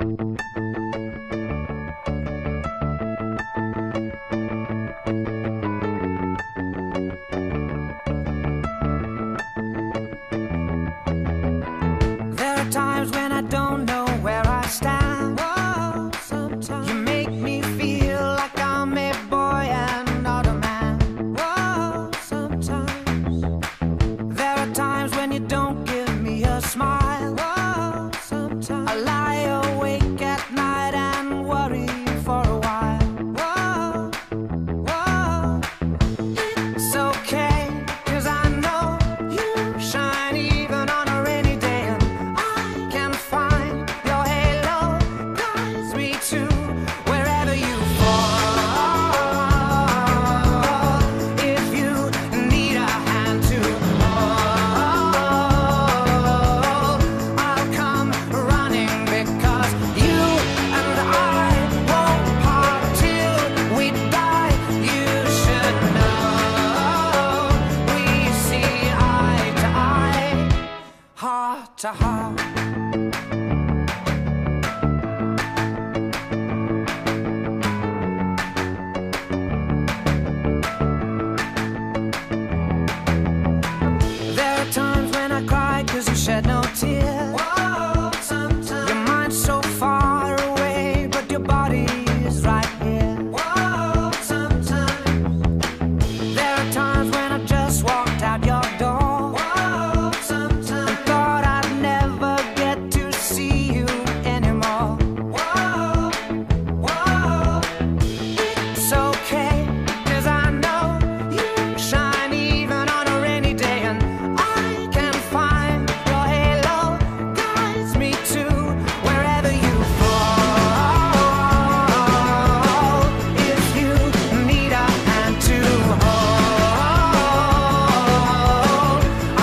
There are times when I don't know where I stand. Whoa, sometimes you make me feel like I'm a boy and not a man. Whoa, sometimes there are times when you don't give me a smile. Whoa, sometimes I lie awake at night and worry for a while. Whoa, whoa, it's okay, 'cause I know you shine even on a rainy day, and I can find your halo guides me to wherever you fall. If you need a hand to hold, I'll come running, because you and I won't part till we die. You should know we see eye to eye, heart to heart. There are times when I cry 'cause you shed no tears. Whoa, sometimes your mind's so far away, but your body is right here. Whoa, sometimes there are times when I just walked out your door. Whoa, sometimes I thought I'd never get to see you anymore. Whoa, whoa, it's okay, 'cause I know you shine even on a rainy day, and I can find your halo guides me to wherever you fall. If you need a hand to hold,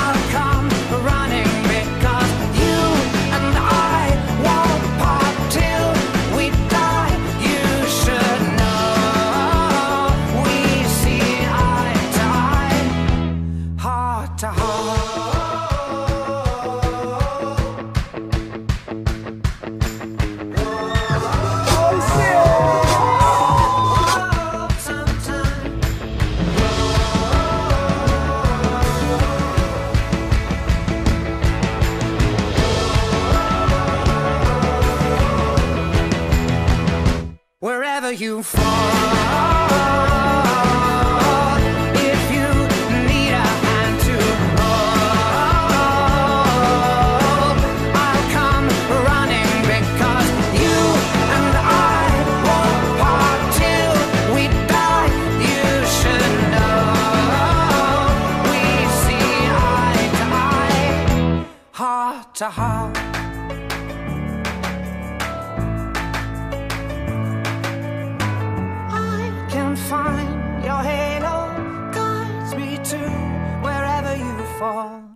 I'll come running, because you and I won't part till we die. You should know we see eye to eye, heart to heart. Wherever you fall, if you need a hand to hold, I'll come running, because you and I won't part till we die. You should know we see eye to eye, heart to heart. I can find your halo guides me to wherever you fall.